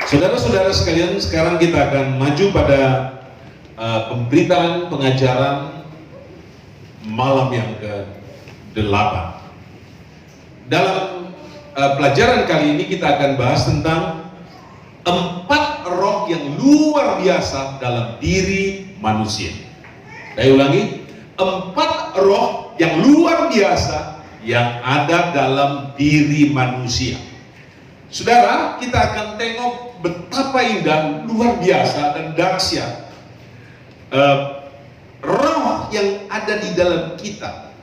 Saudara-saudara sekalian, sekarang kita akan maju pada pemberitaan pengajaran malam yang ke-8. Dalam pelajaran kali ini kita akan bahas tentang 4 roh yang luar biasa dalam diri manusia. Saya ulangi, 4 roh yang luar biasa yang ada dalam diri manusia. Saudara, kita akan tengok betapa indah, luar biasa dan dahsyat roh yang ada di dalam kita.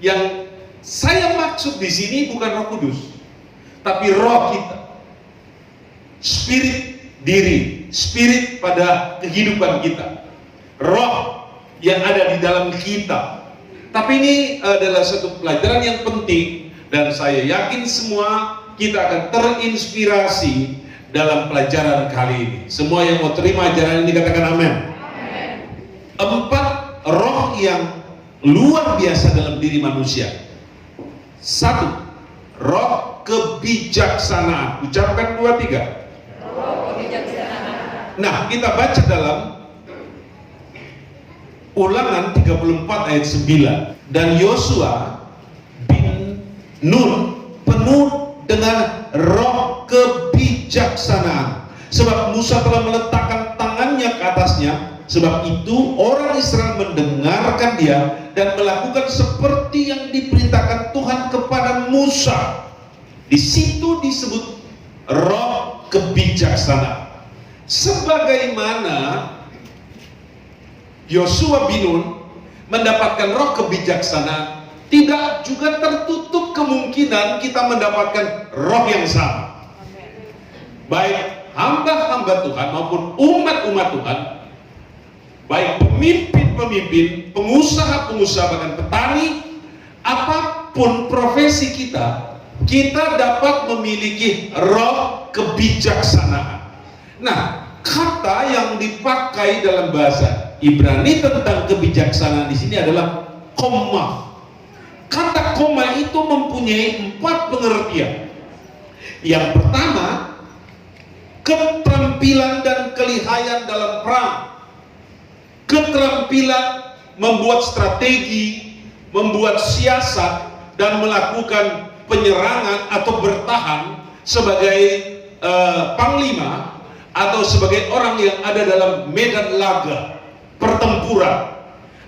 Yang saya maksud di sini bukan Roh Kudus, tapi roh kita, spirit diri, spirit pada kehidupan kita, roh yang ada di dalam kita. Tapi ini adalah satu pelajaran yang penting dan saya yakin semua kita akan terinspirasi dalam pelajaran kali ini. Semua yang mau terima ajaran ini katakan amin. 4 roh yang luar biasa dalam diri manusia. 1, roh kebijaksanaan. Ucapkan 2, 3. Roh kebijaksanaan. Nah, kita baca dalam Ulangan 34 ayat 9. Dan Yosua bin Nun penuh dengan roh kebijaksanaan, sebab Musa telah meletakkan tangannya ke atasnya. Sebab itu orang Israel mendengarkan dia dan melakukan seperti yang diperintahkan Tuhan kepada Musa. Di situ disebut roh kebijaksanaan. Sebagaimana Yosua bin Nun mendapatkan roh kebijaksanaan, tidak juga tertutup kemungkinan kita mendapatkan roh yang sama. Baik hamba-hamba Tuhan maupun umat-umat Tuhan, baik pemimpin-pemimpin, pengusaha-pengusaha, bahkan petani, apapun profesi kita, kita dapat memiliki roh kebijaksanaan. Nah, kata yang dipakai dalam bahasa Ibrani tentang kebijaksanaan di sini adalah koma. Kata koma itu mempunyai 4 pengertian. Yang pertama, keterampilan dan kelihayan dalam perang. Keterampilan membuat strategi, membuat siasat, dan melakukan penyerangan atau bertahan sebagai panglima atau sebagai orang yang ada dalam medan laga pertempuran.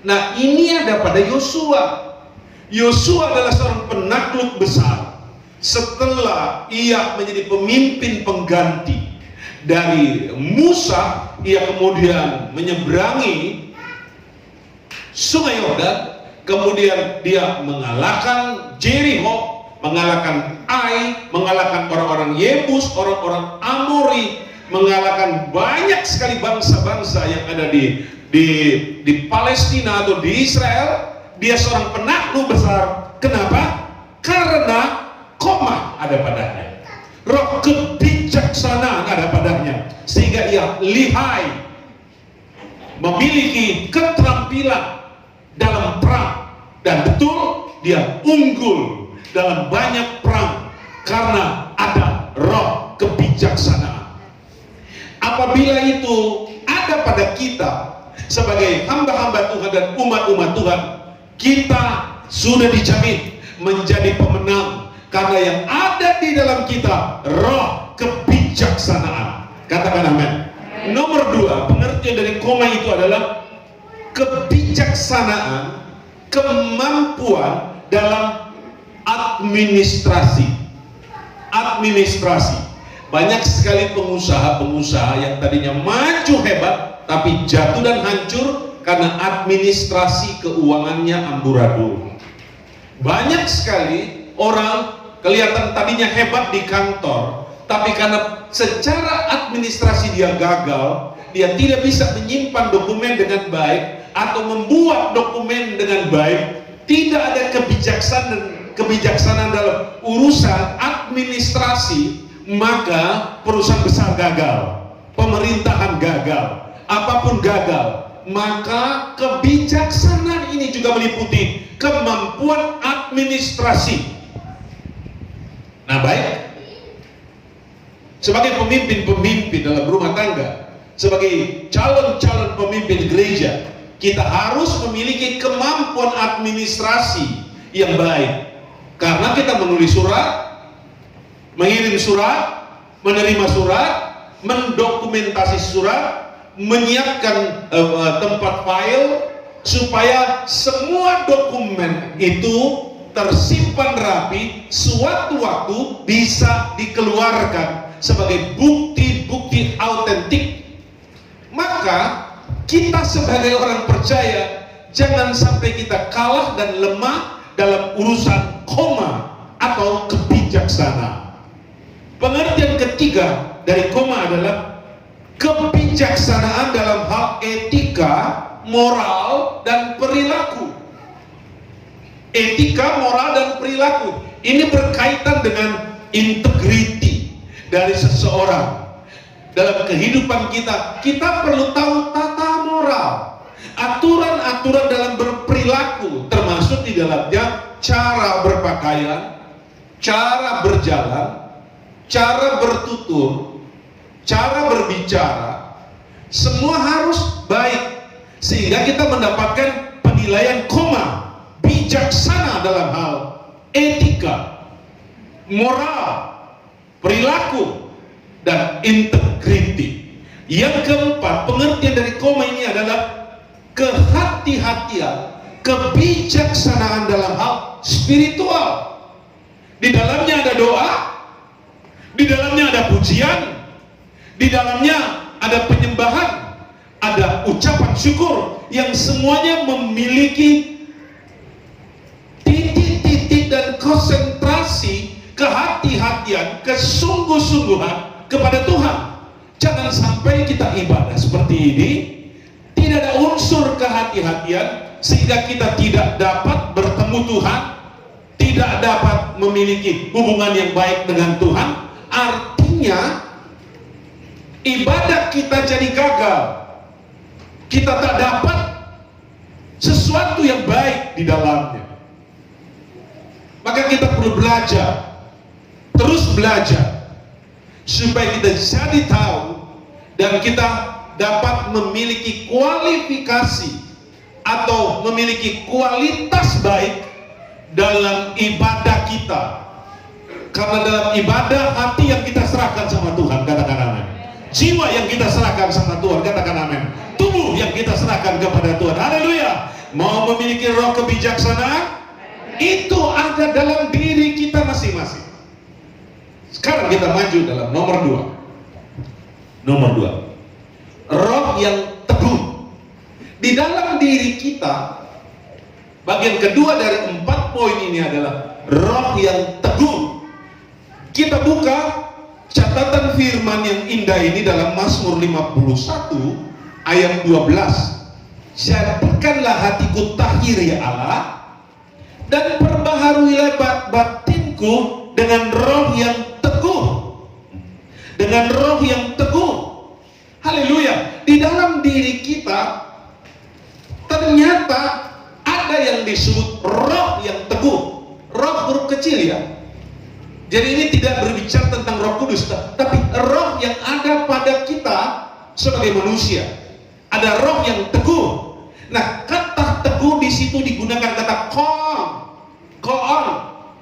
Nah, ini ada pada Yosua. Yosua adalah seorang penakluk besar. Setelah ia menjadi pemimpin pengganti dari Musa, ia kemudian menyeberangi Sungai Yordan, kemudian dia mengalahkan Jericho, mengalahkan Ai, mengalahkan orang-orang Yebus, orang-orang Amori, mengalahkan banyak sekali bangsa-bangsa yang ada di Palestina atau di Israel. Dia seorang penakluk besar. Kenapa? Karena koma ada padanya, roh kebijaksanaan ada padanya, sehingga ia lihai, memiliki keterampilan dalam perang, dan betul dia unggul dalam banyak perang karena ada roh kebijaksanaan. Apabila itu ada pada kita sebagai hamba-hamba Tuhan dan umat-umat Tuhan, kita sudah dijamin menjadi pemenang karena yang ada di dalam kita roh kebijaksanaan. Katakan amin. Nomor 2, pengertian dari koma itu adalah kebijaksanaan, kemampuan dalam administrasi. Administrasi. Banyak sekali pengusaha-pengusaha yang tadinya maju hebat tapi jatuh dan hancur karena administrasi keuangannya amburadul. Banyak sekali orang kelihatan tadinya hebat di kantor, tapi karena secara administrasi dia gagal, dia tidak bisa menyimpan dokumen dengan baik atau membuat dokumen dengan baik, tidak ada kebijaksanaan dalam urusan administrasi, maka perusahaan besar gagal, pemerintahan gagal, apapun gagal. Maka kebijaksanaan ini juga meliputi kemampuan administrasi. Nah, baik, sebagai pemimpin-pemimpin dalam rumah tangga, sebagai calon-calon pemimpin gereja, kita harus memiliki kemampuan administrasi yang baik. Karena kita menulis surat, mengirim surat, menerima surat, mendokumentasi surat, menyiapkan tempat file, supaya semua dokumen itu tersimpan rapi, suatu waktu bisa dikeluarkan sebagai bukti-bukti autentik. Maka kita sebagai orang percaya jangan sampai kita kalah dan lemah dalam urusan koma atau kebijaksanaan. Pengertian ketiga dari koma adalah kebijaksanaan dalam hal etika, moral, dan perilaku. Etika, moral, dan perilaku ini berkaitan dengan integriti dari seseorang. Dalam kehidupan kita, kita perlu tahu tata moral, aturan-aturan dalam berperilaku, termasuk di dalamnya cara berpakaian, cara berjalan, cara bertutur, cara berbicara, semua harus baik sehingga kita mendapatkan penilaian koma, bijaksana dalam hal etika, moral, perilaku, dan integriti. Yang keempat, pengertian dari koma ini adalah kehati-hatian, kebijaksanaan dalam hal spiritual. Di dalamnya ada doa, di dalamnya ada pujian, di dalamnya ada penyembahan, ada ucapan syukur, yang semuanya memiliki titik-titik dan konsentrasi, kehati-hatian, kesungguh-sungguhan kepada Tuhan. Jangan sampai kita ibadah seperti ini tidak ada unsur kehati-hatian, sehingga kita tidak dapat bertemu Tuhan, tidak dapat memiliki hubungan yang baik dengan Tuhan. Artinya ibadah kita jadi gagal, kita tak dapat sesuatu yang baik di dalamnya. Maka kita perlu belajar, terus belajar, supaya kita jadi tahu dan kita dapat memiliki kualifikasi atau memiliki kualitas baik dalam ibadah kita. Karena dalam ibadah, hati yang kita serahkan sama Tuhan, katakan amin. Jiwa yang kita serahkan sama Tuhan, katakan amin. Tubuh yang kita serahkan kepada Tuhan, haleluya. Mau memiliki roh kebijaksanaan, itu ada dalam diri kita masing-masing. Sekarang kita maju dalam nomor 2. Nomor 2, roh yang teguh. Di dalam diri kita, bagian kedua dari 4 poin ini adalah roh yang teguh. Kita buka catatan firman yang indah ini dalam Mazmur 51 ayat 12. Jadikanlah hatiku tahir ya Allah, dan perbaharuilah batinku dengan roh yang teguh. Dengan roh yang teguh. Haleluya. Di dalam diri kita ternyata ada yang disebut roh yang teguh. Roh huruf kecil ya. Jadi ini tidak berbicara tentang Roh Kudus, tapi roh yang ada pada kita sebagai manusia. Ada roh yang teguh. Nah, kata teguh di situ digunakan kata koon.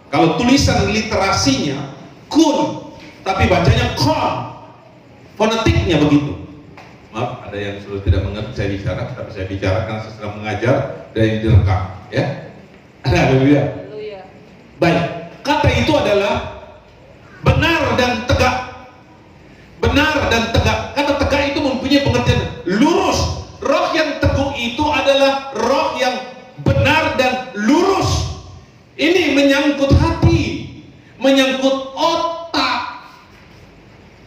Kalau tulisan literasinya kun, tapi bacanya kon. Fonetiknya begitu. Maaf, ada yang selalu tidak mengerti saya bicara, tapi saya bicara karena saya sedang mengajar dan ini dilengkap, ya. Haleluya. Baik, kata itu adalah benar dan tegak. Benar dan tegak. Kata tegak itu mempunyai pengertian lurus. Roh yang teguh itu adalah roh yang benar dan lurus. Ini menyangkut hati, menyangkut otak,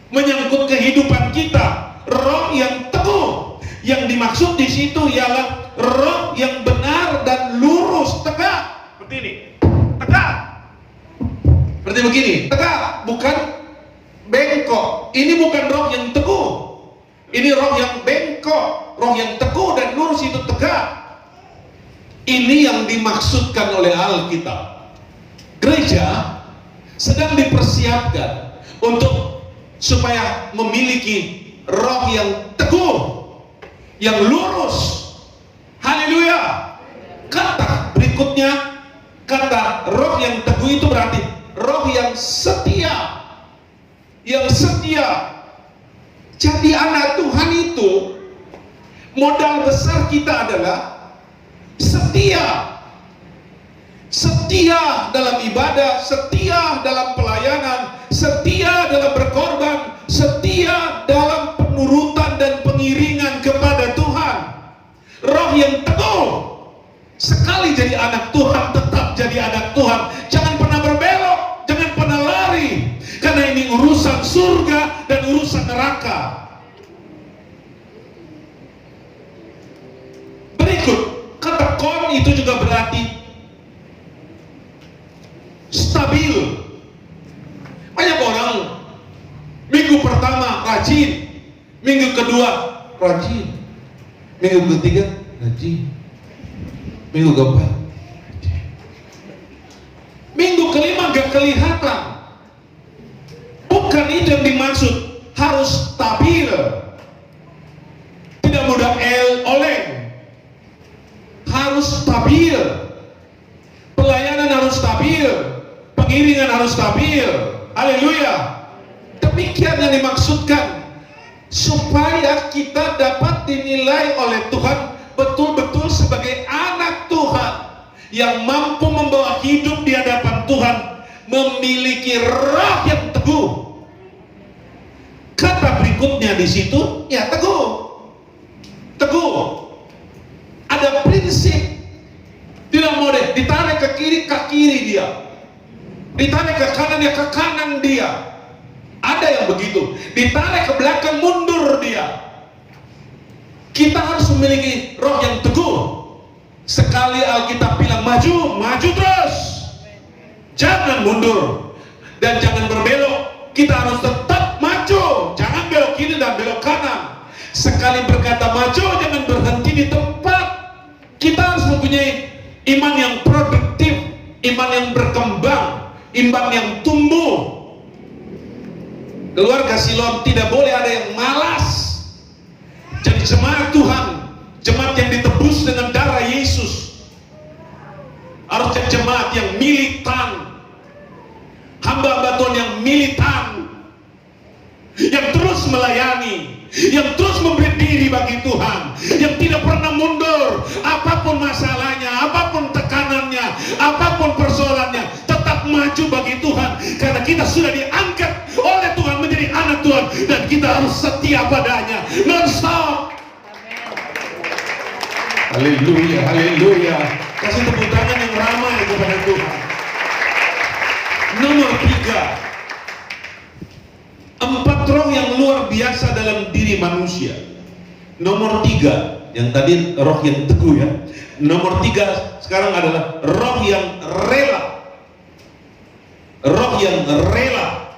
menyangkut kehidupan kita. Roh yang teguh. Yang dimaksud di situ ialah roh yang benar dan lurus, tegak. Seperti ini. Tegak. Seperti begini, tegak, bukan bengkok. Ini bukan roh yang teguh. Ini roh yang bengkok. Roh yang teguh dan lurus itu tegak. Ini yang dimaksudkan oleh Alkitab. Gereja sedang dipersiapkan untuk supaya memiliki roh yang teguh, yang lurus. Haleluya. Kata berikutnya, kata roh yang teguh itu berarti roh yang setia. Yang setia. Jadi anak Tuhan itu modal besar kita adalah setia. Setia dalam ibadah, setia dalam pelayanan, setia dalam berkorban, setia dalam penurutan dan pengiringan kepada Tuhan. Roh yang teguh. Sekali jadi anak Tuhan, tetap jadi anak Tuhan. Jangan pernah berbelok, jangan pernah lari. Karena ini urusan surga dan urusan neraka. Berikut, kata kon itu juga berarti stabil. Banyak orang minggu pertama rajin, minggu kedua rajin, minggu ketiga rajin, minggu keempat rajin, minggu kelima gak kelihatan. Bukan itu yang dimaksud. Harus stabil, tidak mudah oleng, harus stabil. Pelayanan harus stabil, pengiringan harus stabil. Haleluya. Demikian yang dimaksudkan, supaya kita dapat dinilai oleh Tuhan betul-betul sebagai anak Tuhan yang mampu membawa hidup di hadapan Tuhan, memiliki roh yang teguh. Kata berikutnya di situ, ya teguh. Teguh. Ada prinsip. Tidak mau deh ditarik ke kiri dia, ditarik ke kanan dia. Ada yang begitu, ditarik ke belakang mundur dia. Kita harus memiliki roh yang teguh. Sekali Alkitab bilang maju, maju terus, jangan mundur dan jangan berbelok. Kita harus tetap maju, jangan belok kiri dan belok kanan. Sekali berkata maju, jangan berhenti di tempat. Kita harus mempunyai iman yang produktif, iman yang berkembang, iman yang tumbuh. Keluarga Siloam tidak boleh ada yang malas. Jadi jemaat Tuhan, jemaat yang ditebus dengan darah Yesus, harus jadi jemaat yang militan, hamba-hamba Tuhan yang militan, yang terus melayani, yang terus memberi diri bagi Tuhan, yang tidak pernah mundur. Apapun masalahnya, apapun tekanannya, apapun persoalannya, tetap maju bagi Tuhan. Karena kita sudah diangkat oleh Tuhan menjadi anak Tuhan, dan kita harus setia padanya non-stop. Haleluya, haleluya. Kasih tepuk tangan yang ramai kepada Tuhan. Nomor 3, 4 roh yang luar biasa dalam diri manusia. Nomor 3, yang tadi roh yang teguh ya. Nomor 3 sekarang adalah roh yang rela. Roh yang rela.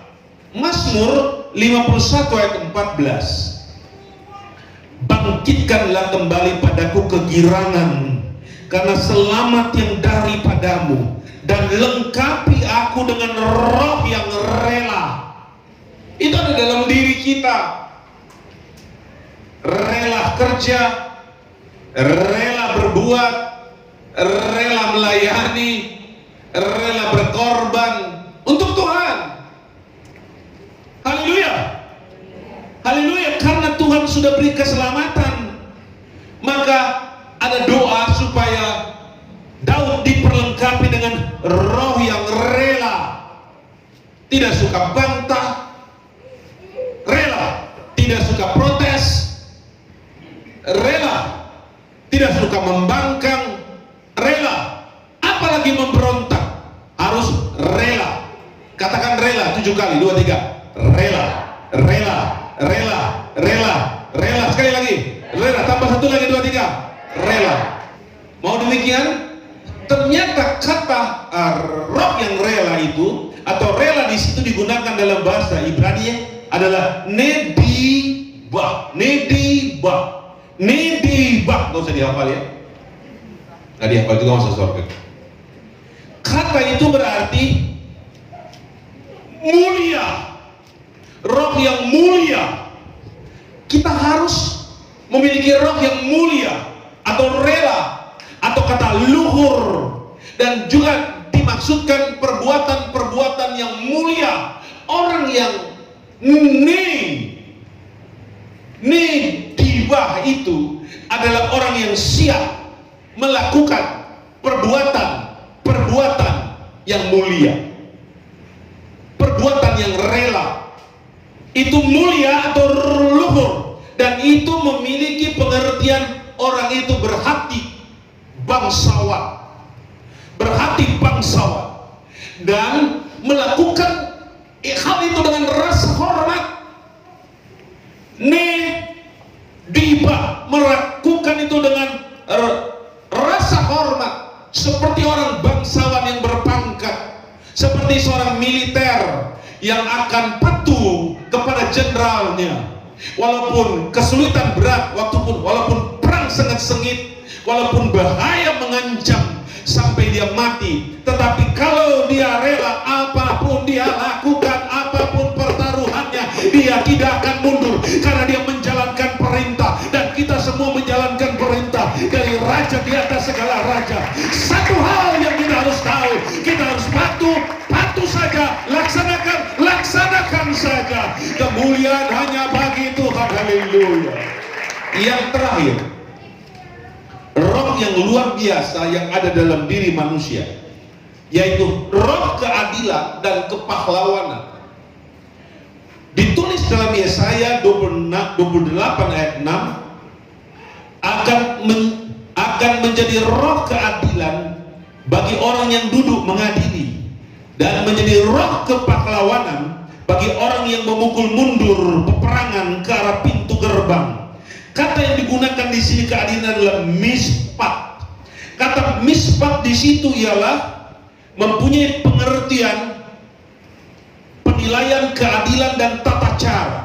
Mazmur 51 ayat 14. Bangkitkanlah kembali padaku kegirangan, karena selamat yang daripadamu, dan lengkapi aku dengan roh yang rela. Itu ada dalam diri kita. Rela kerja, rela berbuat, rela melayani, rela berkorban untuk Tuhan. Haleluya. Haleluya. Karena Tuhan sudah beri keselamatan, maka ada doa supaya Daud diperlengkapi dengan roh yang rela. Tidak suka bantah, rela. Tidak suka protes, rela. Tidak suka membangkang, rela. Apalagi memberontak, harus rela. Katakan rela 7 kali, 2, 3. Rela, rela, rela, rela, rela. Sekali lagi, rela. Tambah 1 lagi, 2, 3. Rela. Mau demikian? Ternyata kata roh yang rela itu, atau rela di situ digunakan dalam bahasa Ibrani adalah nedibah. Nedibah. Nedibah. Gak usah dihafal ya. Gak dihafal juga masuk surga. Kata itu berarti mulia, roh yang mulia. Kita harus memiliki roh yang mulia atau rela atau kata luhur, dan juga dimaksudkan perbuatan-perbuatan yang mulia. Orang yang dibah itu adalah orang yang siap melakukan perbuatan yang mulia, perbuatan yang rela. Itu mulia atau luhur, dan itu memiliki pengertian orang itu berhati bangsawan, dan melakukan hal itu dengan rasa hormat. Diba melakukan itu dengan rasa hormat, seperti orang bangsawan yang berpangkat, seperti seorang militer yang akan patuh kepada jenderalnya, walaupun kesulitan berat, walaupun perang sangat sengit, walaupun bahaya mengancam sampai dia mati, tetapi kalau dia rela, apapun dia lakukan, apapun pertaruhannya, dia tidak akan mundur, karena dia menjalankan perintah. Dan kita semua menjalankan perintah dari raja di atas segala raja. Satu hal yang kita harus tahu, kita harus patuh saja, laksanakan saja. Kemuliaan hanya bagi Tuhan. Haleluya. Yang terakhir, roh yang luar biasa yang ada dalam diri manusia, yaitu roh keadilan dan kepahlawanan. Ditulis dalam Yesaya 28 ayat 6, akan menjadi roh keadilan bagi orang yang duduk mengadili, dan menjadi roh kepahlawanan bagi orang yang memukul mundur peperangan ke arah pintu gerbang. Kata yang digunakan di sini keadilan adalah mispat. Kata mispat di situ ialah mempunyai pengertian penilaian keadilan dan tata cara.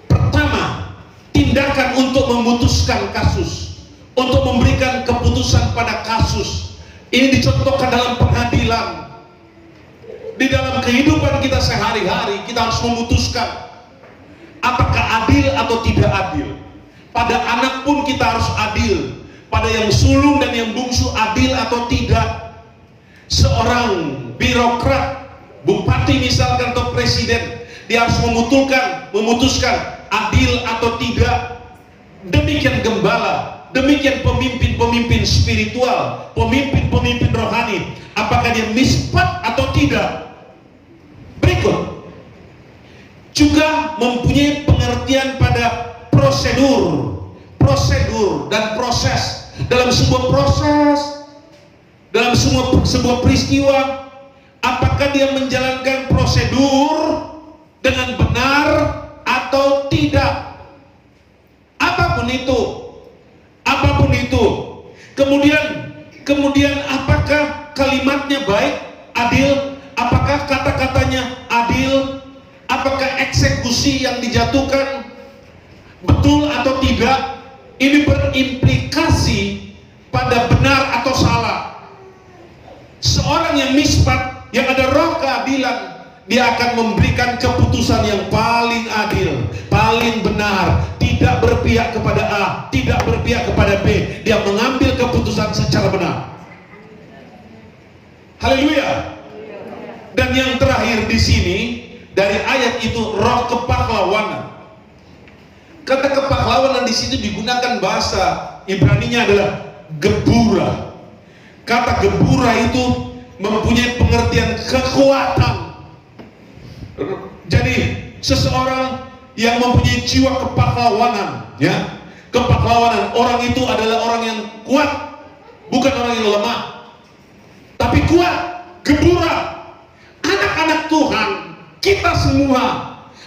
Pertama, tindakan untuk memutuskan kasus, untuk memberikan keputusan pada kasus. Ini dicontohkan dalam pengadilan. Di dalam kehidupan kita sehari-hari, kita harus memutuskan apakah adil atau tidak adil. Pada anak pun kita harus adil, pada yang sulung dan yang bungsu adil atau tidak. Seorang birokrat, bupati misalkan, atau presiden, dia harus memutuskan adil atau tidak. Demikian gembala, demikian pemimpin-pemimpin spiritual, pemimpin-pemimpin rohani, apakah dia mispat atau tidak. Berikut juga mempunyai pengertian pada prosedur dan proses. Dalam sebuah peristiwa, apakah dia menjalankan prosedur dengan benar atau tidak. Apapun itu. Kemudian apakah kalimatnya baik, adil, apakah kata-katanya adil, apakah eksekusi yang dijatuhkan betul atau tidak. Ini berimplikasi pada benar atau salah. Seorang yang mispat, yang ada roh keadilan, dia akan memberikan keputusan yang paling adil, paling benar, tidak berpihak kepada A, tidak berpihak kepada B. Dia mengambil keputusan secara benar. Haleluya. Dan yang terakhir di sini dari ayat itu, roh kepahlawanan. Kata kepahlawanan di sini digunakan bahasa Ibraninya adalah gebura. Kata gebura itu mempunyai pengertian kekuatan. Jadi seseorang yang mempunyai jiwa kepahlawanan, ya, kepahlawanan, orang itu adalah orang yang kuat, bukan orang yang lemah, tapi kuat, gebura. Anak-anak Tuhan, kita semua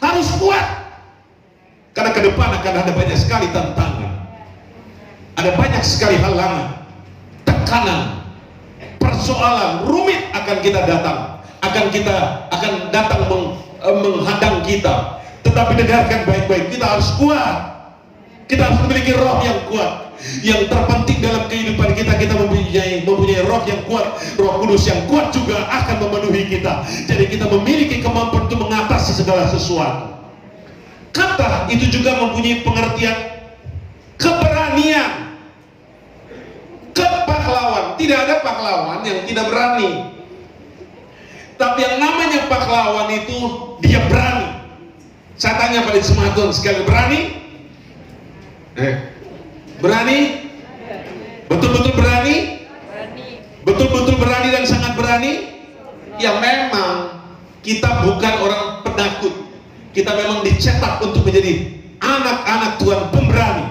harus kuat. Karena ke depan akan ada banyak sekali tantangan, ada banyak sekali halangan, tekanan, persoalan rumit akan datang menghadang kita. Tetapi dengarkan baik-baik, kita harus kuat. Kita harus memiliki roh yang kuat. Yang terpenting dalam kehidupan kita, kita mempunyai roh yang kuat. Roh Kudus yang kuat juga akan memenuhi kita. Jadi kita memiliki kemampuan untuk mengatasi segala sesuatu. kata itu juga mempunyai pengertian keberanian, kepahlawan. Tidak ada pahlawan yang tidak berani. Tapi yang namanya pahlawan itu dia berani. Saya tanya pada semua Tuhan sekali, berani? Berani? Betul-betul berani? Betul-betul berani dan sangat berani? Ya memang kita bukan orang penakut. Kita memang dicetak untuk menjadi anak-anak Tuhan pemberani.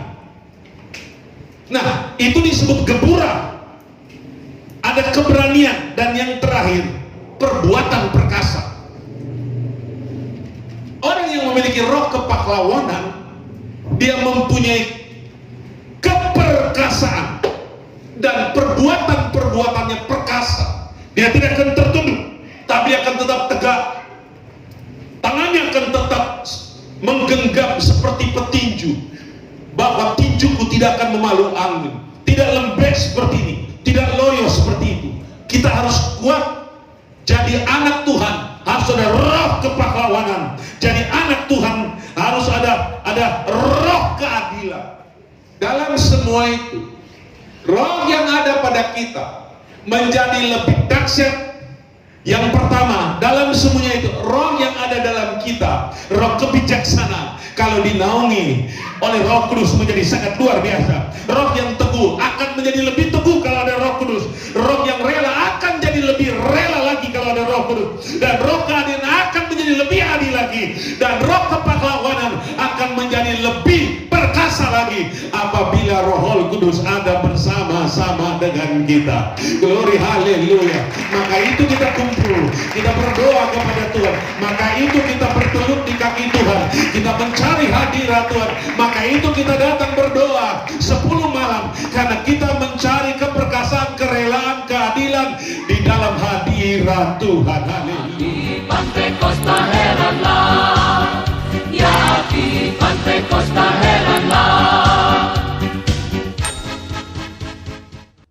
Nah, itu disebut geburan. Ada keberanian, dan yang terakhir perbuatan perkasa. Orang yang memiliki roh kepahlawanan, dia mempunyai keperkasaan dan perbuatan-perbuatannya perkasa. Dia tidak akan tertunduk, tapi akan tetap tegak. Tangannya akan tetap menggenggam seperti petinju, bahwa tinjuku tidak akan memalu angin, tidak lembek seperti ini, tidak loyo seperti itu. Kita harus kuat. Jadi anak Tuhan harus ada roh kepahlawanan. Jadi anak Tuhan harus ada roh keadilan. Dalam semua itu, roh yang ada pada kita menjadi lebih dahsyat. Yang pertama, dalam semuanya itu, roh yang ada dalam kita, roh kebijaksanaan, kalau dinaungi oleh Roh Kudus menjadi sangat luar biasa. Roh yang teguh akan menjadi lebih teguh kalau ada Roh Kudus. Roh yang rela akan jadi lebih rela lagi kalau ada Roh Kudus. Dan roh keadilan akan menjadi lebih adil lagi. Dan roh kepahlawanan akan menjadi lebih perkasa lagi apabila Roh Kudus ada bersama-sama dengan kita. Glory haleluya. Maka itu kita kumpul, kita berdoa kepada Tuhan. Maka itu kita berteluk di kaki Tuhan. Kita mencari hadirat Tuhan. Maka itu kita datang berdoa 10 malam, karena kita mencari keperkasaan, kerelaan, keadilan di dalam hadirat Tuhan. Haleluya.